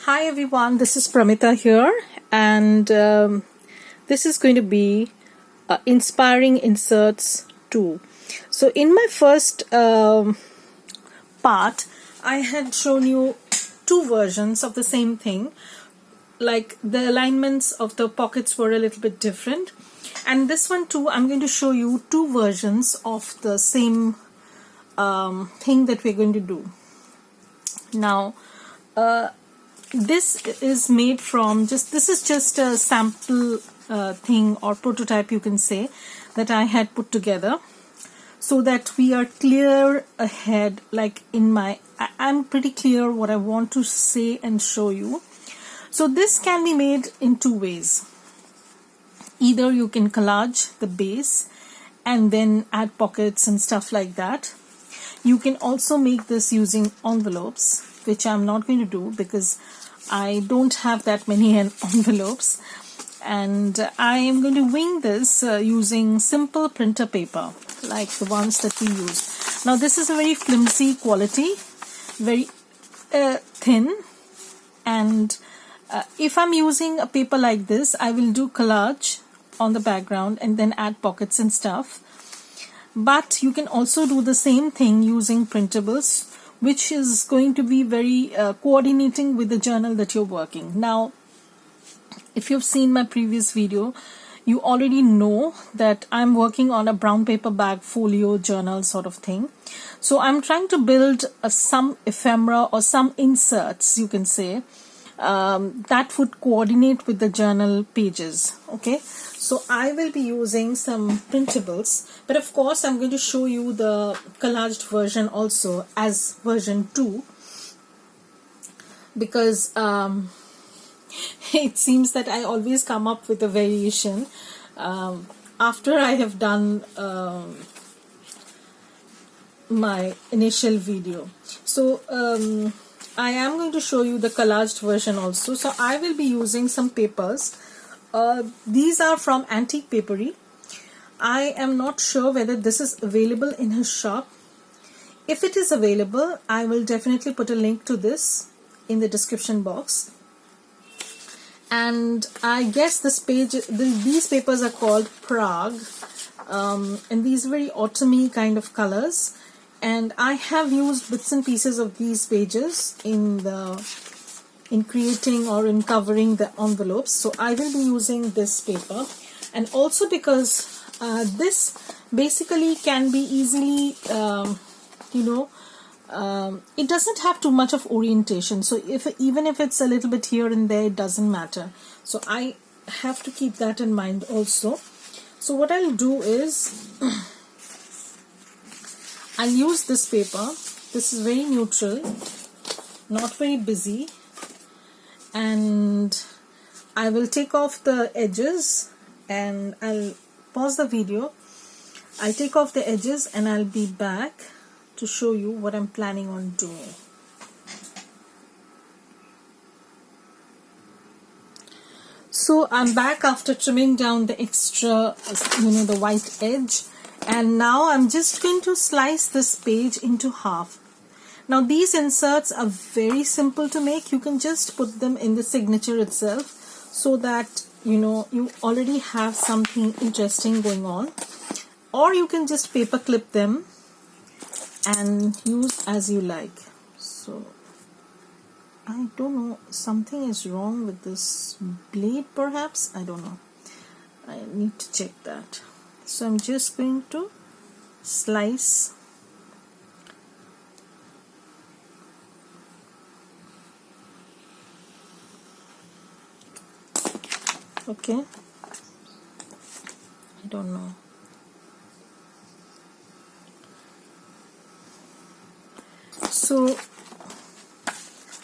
Hi everyone, this is Pramita here, and this is going to be Inspiring Inserts 2. So in my first part, I had shown you two versions of the same thing. Like the alignments of the pockets were a little bit different, and this one too, I'm going to show you two versions of the same thing that we're going to do. Now, this is made from this is just a sample thing or prototype, you can say, that I had put together so that we are clear ahead. Like I'm pretty clear what I want to say and show you. So this can be made in two ways. Either you can collage the base and then add pockets and stuff like that. You can also make this using envelopes, which I'm not going to do because I don't have that many envelopes, and I am going to wing this using simple printer paper like the ones that we use. Now this is a very flimsy quality, very thin, and if I'm using a paper like this, I will do collage on the background and then add pockets and stuff. But you can also do the same thing using printables, which is going to be very coordinating with the journal that you're working. Now, if you've seen my previous video, you already know that I'm working on a brown paper bag folio journal sort of thing. So I'm trying to build some ephemera or some inserts, you can say, that would coordinate with the journal pages. Okay, so I will be using some printables, but of course I'm going to show you the collaged version also as version 2, because it seems that I always come up with a variation after I have done my initial video. So I am going to show you the collaged version also. So I will be using some papers. These are from Antique Papery. I am not sure whether this is available in his shop. If it is available, I will definitely put a link to this in the description box. And I guess these papers are called Prague, and these very autumny kind of colors. And I have used bits and pieces of these pages in creating or in covering the envelopes. So I will be using this paper, and also because this basically can be easily, it doesn't have too much of orientation. So even if it's a little bit here and there, it doesn't matter. So I have to keep that in mind also. So what I'll do is I'll use this paper. This is very neutral, not very busy, and I will take off the edges, and I'll pause the video. I'll take off the edges and I'll be back to show you what I'm planning on doing. So I'm back after trimming down the extra, the white edge, and now I'm just going to slice this page into half. Now these inserts are very simple to make. You can just put them in the signature itself so that you already have something interesting going on, or you can just paper clip them and use as you like. So I don't know, something is wrong with this blade perhaps, I don't know, I need to check that. So I'm just going to slice. Okay, I don't know. So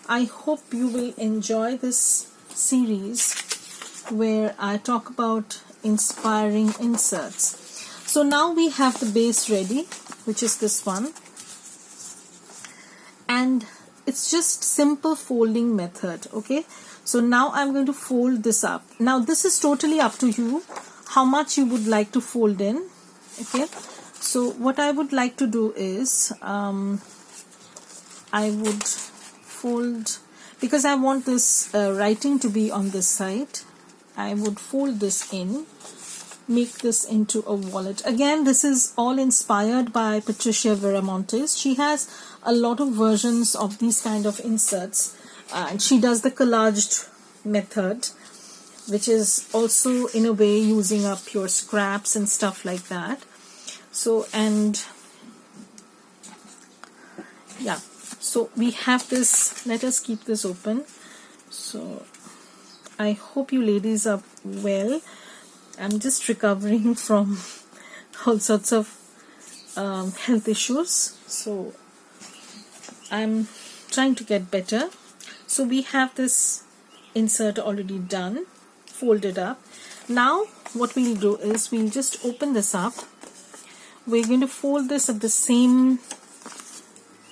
I hope you will enjoy this series where I talk about inspiring inserts. So now we have the base ready, which is this one, and it's just simple folding method. Okay, so now I'm going to fold this up. Now this is totally up to you how much you would like to fold in. Okay, so what I would like to do is I would fold, because I want this writing to be on this side, I would fold this in, make this into a wallet. Again, this is all inspired by Patricia Viramontes. She has a lot of versions of these kind of inserts, and she does the collaged method, which is also in a way using up your scraps and stuff like that. So, and yeah, so we have this. Let us keep this open. So I hope you ladies are well. I'm just recovering from all sorts of health issues, so I'm trying to get better. So we have this insert already done, folded up. Now what we'll do is we'll just open this up. We're going to fold this at the same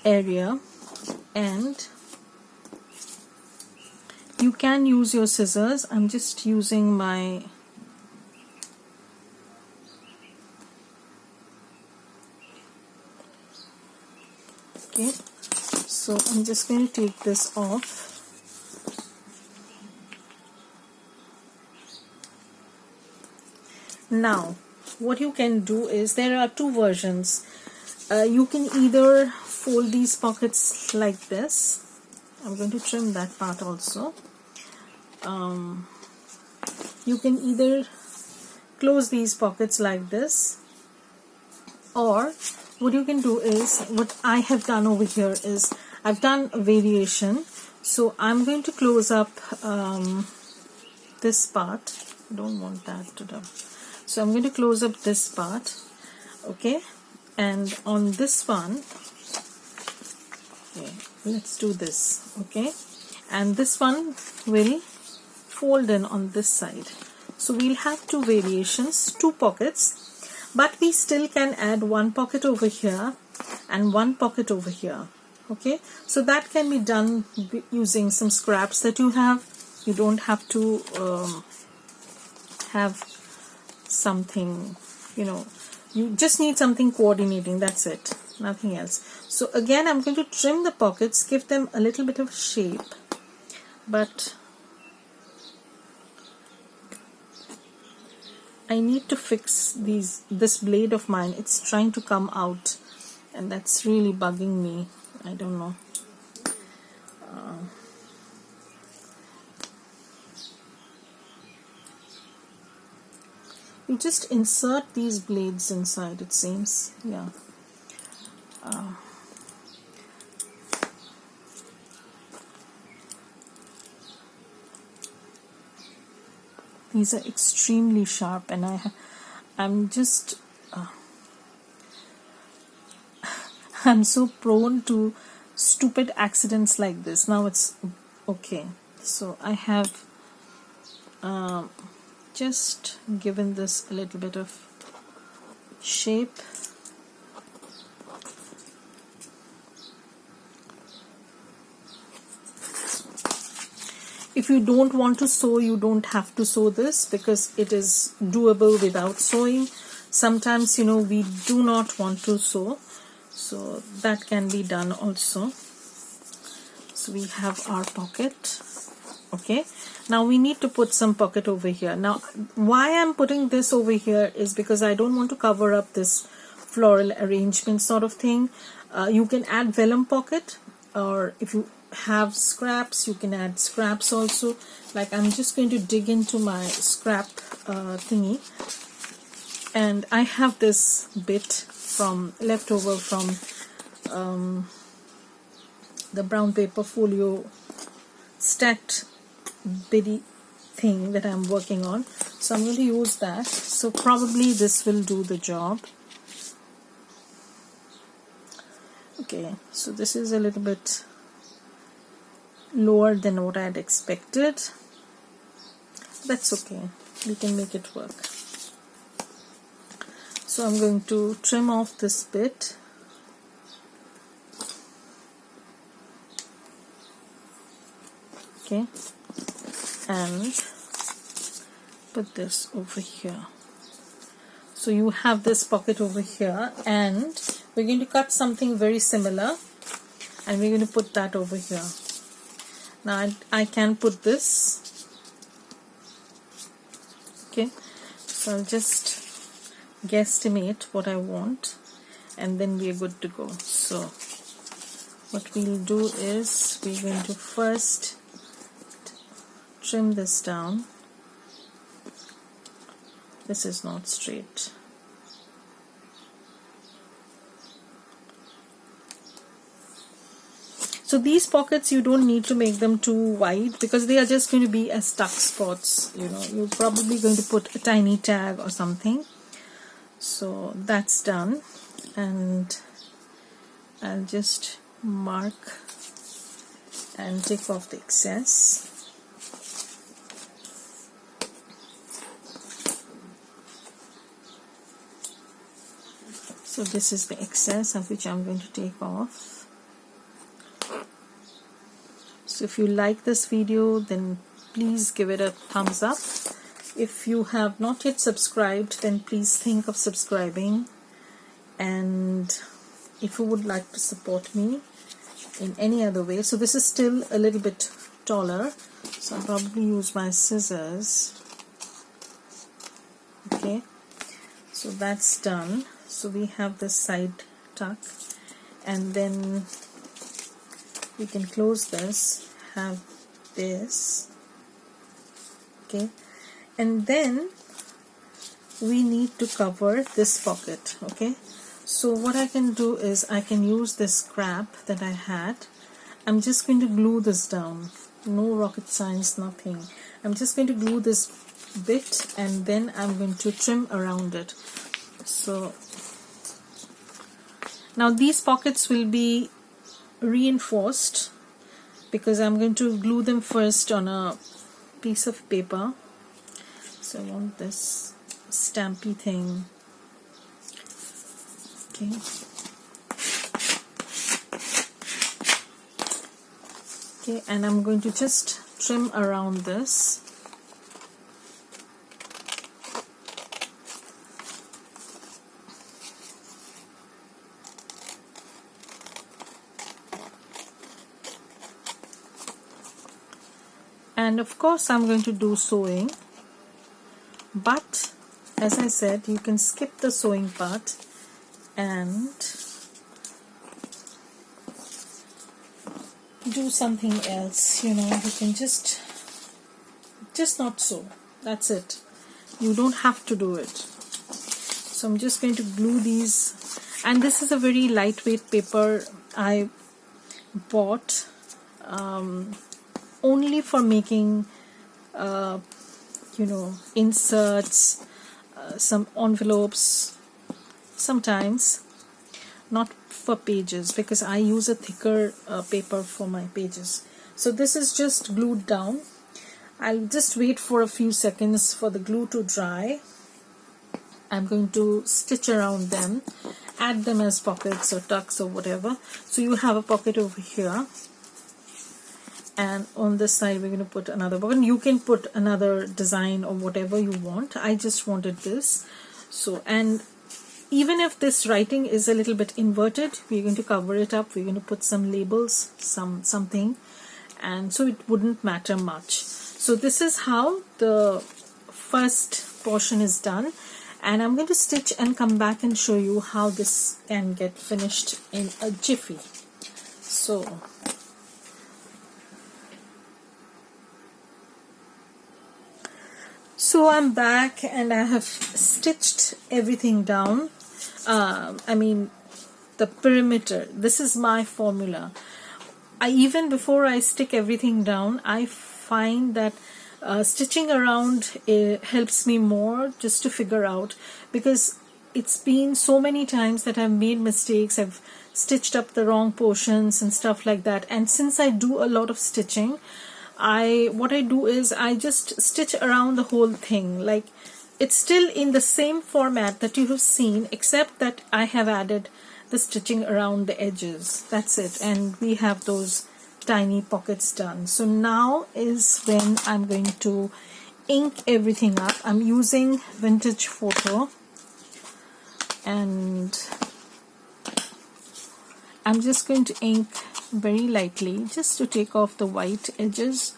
area, and you can use your scissors. I'm just using my okay, so I'm just going to take this off. Now what you can do is, there are two versions. You can either fold these pockets like this. I'm going to trim that part also. You can either close these pockets like this, or what you can do is, what I have done over here is I've done a variation. So I'm going to close up this part. I don't want that to do. So I'm going to close up this part, okay, and on this one, okay, let's do this, okay, and this one will fold in on this side. So we'll have two variations, two pockets, but we still can add one pocket over here and one pocket over here, okay. So that can be done using some scraps that you have. You don't have to have something, you know, you just need something coordinating, that's it, nothing else. So again, I'm going to trim the pockets, give them a little bit of shape, but I need to fix this blade of mine. It's trying to come out, and that's really bugging me. I don't know. You just insert these blades inside, it seems. Yeah. These are extremely sharp, and I'm just I'm so prone to stupid accidents like this. Now it's okay. So I have just given this a little bit of shape. If you don't want to sew, you don't have to sew this, because it is doable without sewing. Sometimes, you know, we do not want to sew, so that can be done also. So we have our pocket. Okay, now we need to put some pocket over here. Now why I'm putting this over here is because I don't want to cover up this floral arrangement sort of thing. You can add vellum pocket, or if you have scraps, you can add scraps also. Like, I'm just going to dig into my scrap thingy, and I have this bit from leftover from the brown paper folio stacked bitty thing that I'm working on. So I'm going to use that. So probably this will do the job. Okay, so this is a little bit lower than what I had expected. That's okay, we can make it work. So I'm going to trim off this bit. Okay, and put this over here. So you have this pocket over here, and we're going to cut something very similar, and we're going to put that over here. Now I can put this. Okay, so I'll just guesstimate what I want, and then we are good to go. So what we'll do is we're going to first trim this down. This is not straight. So these pockets, you don't need to make them too wide because they are just going to be as tuck spots. You know, you're probably going to put a tiny tag or something. So that's done, and I'll just mark and take off the excess. So this is the excess of which I'm going to take off. So if you like this video, then please give it a thumbs up. If you have not yet subscribed, then please think of subscribing. And if you would like to support me in any other way, so this is still a little bit taller, so I'll probably use my scissors. Okay, so that's done. So we have this side tuck, and then we can close this, have this. Okay, and then we need to cover this pocket. Okay, so what I can do is I can use this scrap that I had. I'm just going to glue this down. No rocket science, nothing. I'm just going to glue this bit, and then I'm going to trim around it. So now these pockets will be reinforced because I'm going to glue them first on a piece of paper. So I want this stampy thing. Okay. Okay, and I'm going to just trim around this. And of course I'm going to do sewing, but as I said, you can skip the sewing part and do something else. You know, you can just not sew. That's it. You don't have to do it. So I'm just going to glue these, and this is a very lightweight paper I bought only for making you know, inserts, some envelopes sometimes, not for pages, because I use a thicker paper for my pages. So this is just glued down. I'll just wait for a few seconds for the glue to dry. I'm going to stitch around them, add them as pockets or tucks or whatever. So you have a pocket over here, and on this side we're going to put another pocket. You can put another design or whatever you want. I just wanted this. So, and even if this writing is a little bit inverted, we're going to cover it up. We're going to put some labels, something, and so it wouldn't matter much. So this is how the first portion is done, and I'm going to stitch and come back and show you how this can get finished in a jiffy. So I'm back and I have stitched everything down. I mean the perimeter. This is my formula. Even before I stick everything down, I find that stitching around helps me more just to figure out, because it's been so many times that I've made mistakes. I've stitched up the wrong portions and stuff like that, and since I do a lot of stitching, what I do is I just stitch around the whole thing. Like, it's still in the same format that you have seen, except that I have added the stitching around the edges. That's it, and we have those tiny pockets done. So now is when I'm going to ink everything up. I'm using Vintage Photo, and I'm just going to ink very lightly just to take off the white edges.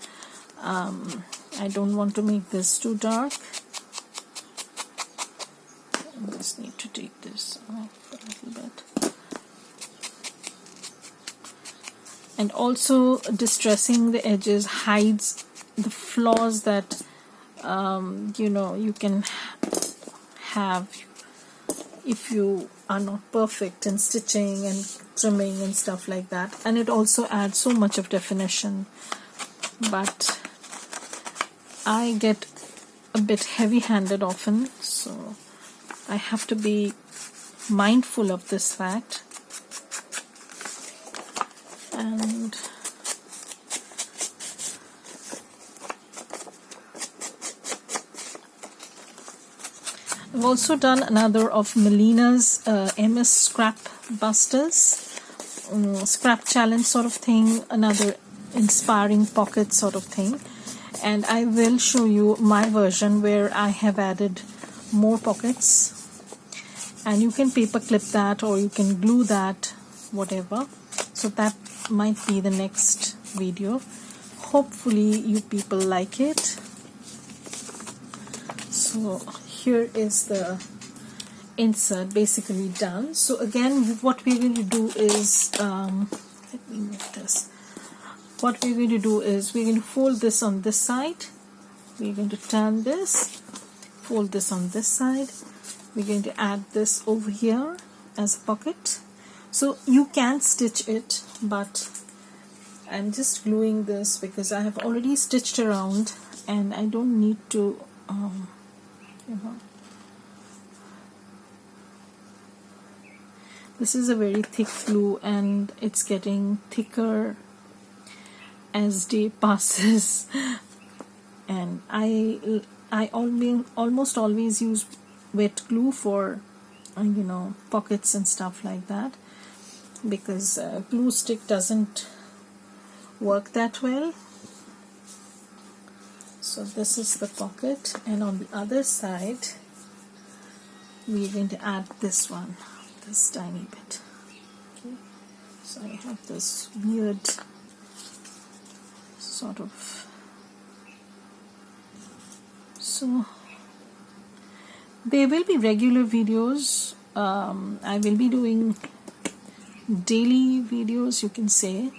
I don't want to make this too dark. I just need to take this off a little bit. And also distressing the edges hides the flaws that you know, you can have if you are not perfect in stitching and trimming and stuff like that. And it also adds so much of definition. But I get a bit heavy-handed often, so I have to be mindful of this fact. And I've also done another of Melina's MS Scrap Busters, scrap challenge sort of thing, another inspiring pocket sort of thing. And I will show you my version where I have added more pockets. And you can paper clip that or you can glue that, whatever. So that might be the next video. Hopefully you people like it. So here is the insert basically done. So again, what we're going to do is let me move this. What we're going to do is we're going to fold this on this side. We're going to turn this, fold this on this side. We're going to add this over here as a pocket. So you can stitch it, but I'm just gluing this because I have already stitched around and I don't need to you know. This is a very thick glue and it's getting thicker as day passes. And I almost always use wet glue for you know, pockets and stuff like that, because glue stick doesn't work that well. So this is the pocket, and on the other side we're going to add this one, this tiny bit. Okay, so I have this weird sort of, so there will be regular videos. I will be doing daily videos, you can say,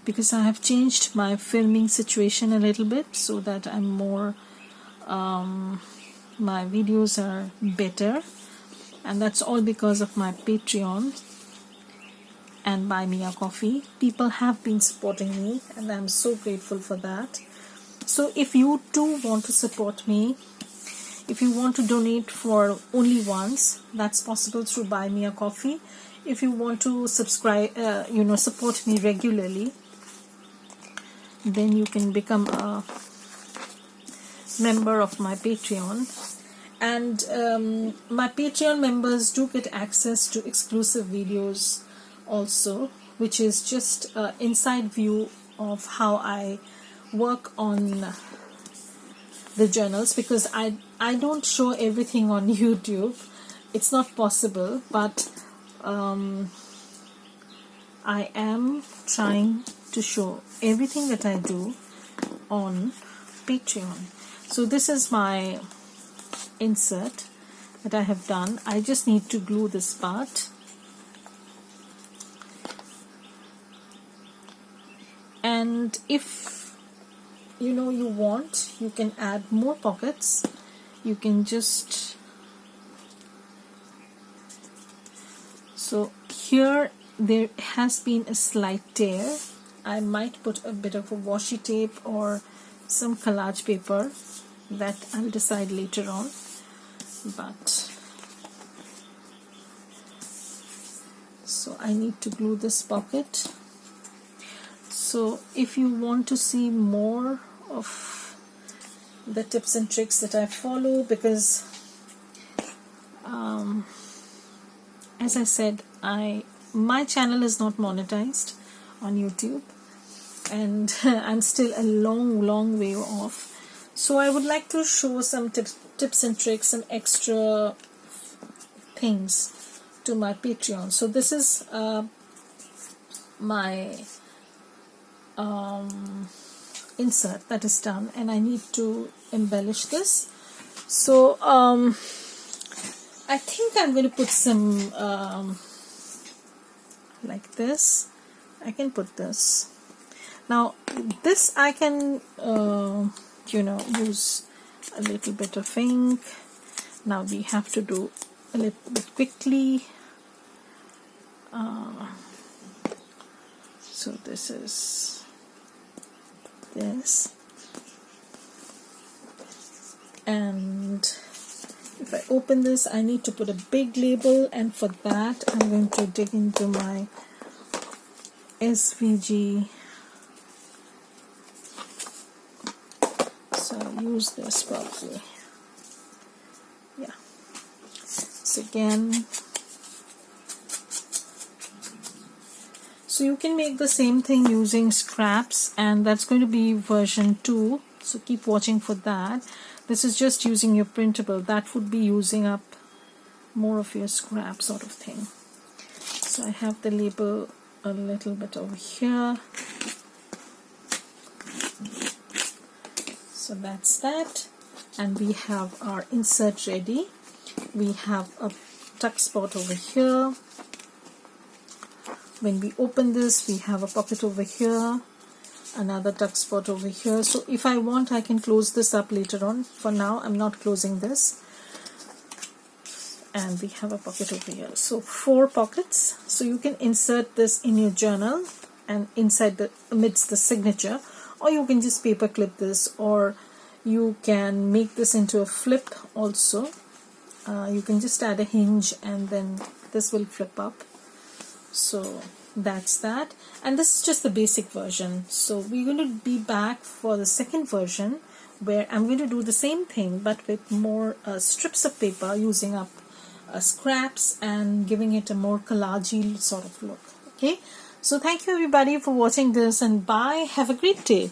because I have changed my filming situation a little bit so that I'm more my videos are better, and that's all because of my Patreon and Buy Me a Coffee. People have been supporting me and I'm so grateful for that. So if you too want to support me, if you want to donate for only once, that's possible through Buy Me a Coffee. If you want to subscribe, you know, support me regularly, then you can become a member of my Patreon. And my Patreon members do get access to exclusive videos also, which is just an inside view of how I work on the journals, because I don't show everything on YouTube. It's not possible, but I am trying to show everything that I do on Patreon. So this is my insert that I have done. I just need to glue this part. And if you know you want, you can add more pockets. You can just, so here there has been a slight tear. I might put a bit of a washi tape or some collage paper, that I'll decide later on. But so I need to glue this pocket. So if you want to see more of the tips and tricks that I follow, because as I said, my channel is not monetized on YouTube, and I'm still a long way off. So I would like to show some tips and tricks, some extra things to my Patreon. So this is my insert that is done, and I need to embellish this. So I think I'm going to put some like this. I can put this. Now this I can use a little bit of ink. Now we have to do a little bit quickly. So this is this, and if I open this, I need to put a big label, and for that I'm going to dig into my SVG. So I'll use this probably. Yeah. So again, so you can make the same thing using scraps, and that's going to be version 2. So keep watching for that. This is just using your printable. That would be using up more of your scrap sort of thing. So I have the label a little bit over here. So that's that. And we have our insert ready. We have a tuck spot over here. When we open this, we have a pocket over here, another tuck spot over here. So if I want, I can close this up later on. For now, I'm not closing this. And we have a pocket over here. So 4 pockets. So you can insert this in your journal and amidst the signature, or you can just paper clip this, or you can make this into a flip also. You can just add a hinge and then this will flip up. So that's that, and this is just the basic version. So we're going to be back for the second version, where I'm going to do the same thing but with more strips of paper, using up scraps and giving it a more collagey sort of look. Okay, so thank you everybody for watching this, and bye, have a great day.